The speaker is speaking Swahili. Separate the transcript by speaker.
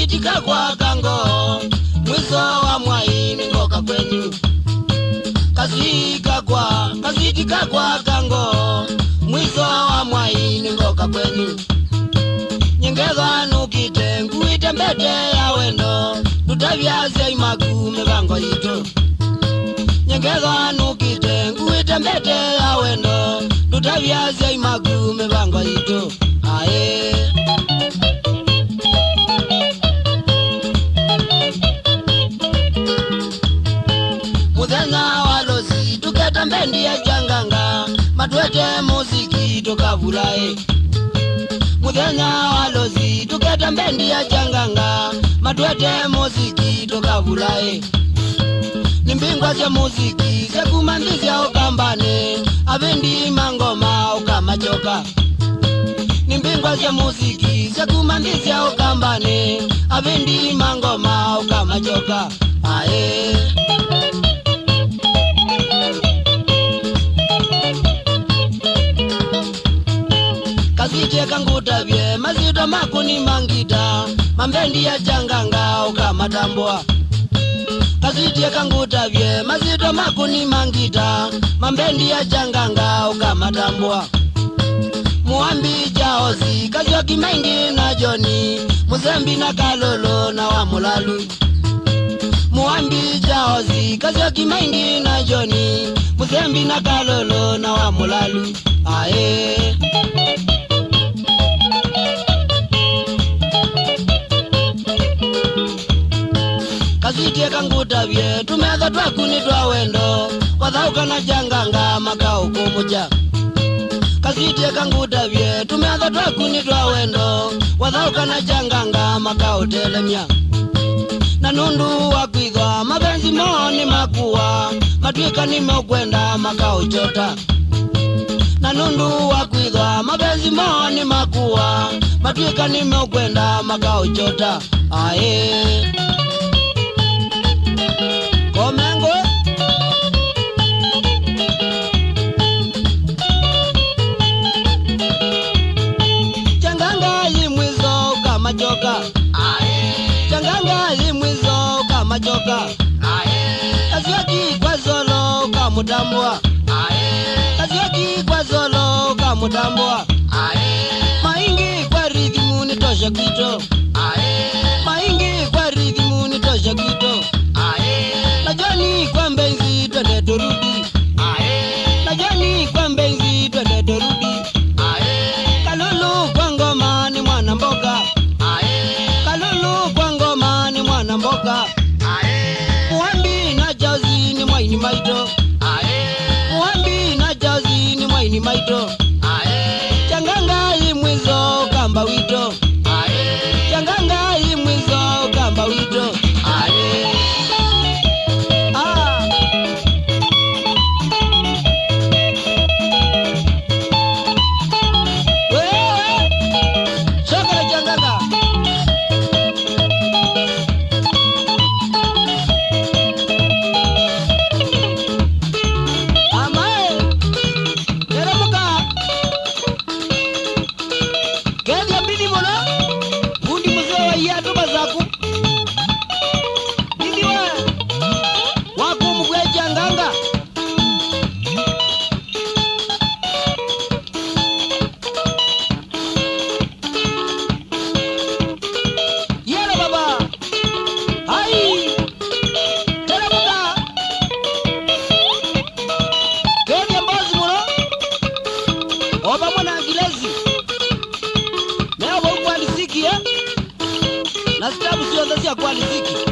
Speaker 1: kazitika kwa kango mwizo wa mwaini ngoka kwenyu kazitika kwa kango mwizo wa mwaini ngoka kwenyu nyengeza nukite nguite mbete ya wendo tutavyazya imagume bango yito nyengeza nukite nguite mbete ya wendo tutavyazya imagume bango yito ae muthenya walosi tuketa mbendi ya janganga matwete muziki tukavulae muthenya walosi tuketa mbendi ya janganga matwete muziki tukavulae nimbingwa za muziki sekumandizya ukambane avendi mangoma ukamachoka nimbingwa za muziki sekumandizya ukambane avendi mangoma ukamachoka ae kaziteka ngutavye mazito makuni mangita mambendi ya janganga ukamatambwa kaziteka ngutavye mazito makuni mangita mambendi ya janganga ukamatambwa muambi jaozi kazio kimengi na joni muzembi na kalolo na wamulalu muambi jaozi kazio kimengi na joni muzembi na kalolo na wamulalu ae kaziteka ngutavye tumeza twakuni twa wendo wathauka na janganga makao kumuja kaziteka ngutavye tumeza twakuni twa wendo wathauka na janganga makao telemya na nundu wakwithwa mabenzi moni makuwa matwika nimekwenda makao chota na nundu wakwithwa mabenzi moni makuwa matwika nimekwenda makao chota ae Komengo Changanga limwizo kama joka ae Changanga limwizo kama joka ae Kaziaki kwa zolo kama tambua ae Kaziaki kwa zolo kama tambua ae Maingi kwa rithimu nitosha kito ae Maingi kwa rithimu nitosha kito najani kwa mbenzi twende turudi ae najani kwa mbenzi twende turudi ae kalulu kwa ngoma ni mwana mboga ae kalulu kwa ngoma ni mwana mboga ae muambi na jazi ni mwaini maito ae muambi na jazi ni mwaini maito ae changanga imwizo kamba wito ae changanga imwizo kamba wito ae na sitabu sio za kwa riziki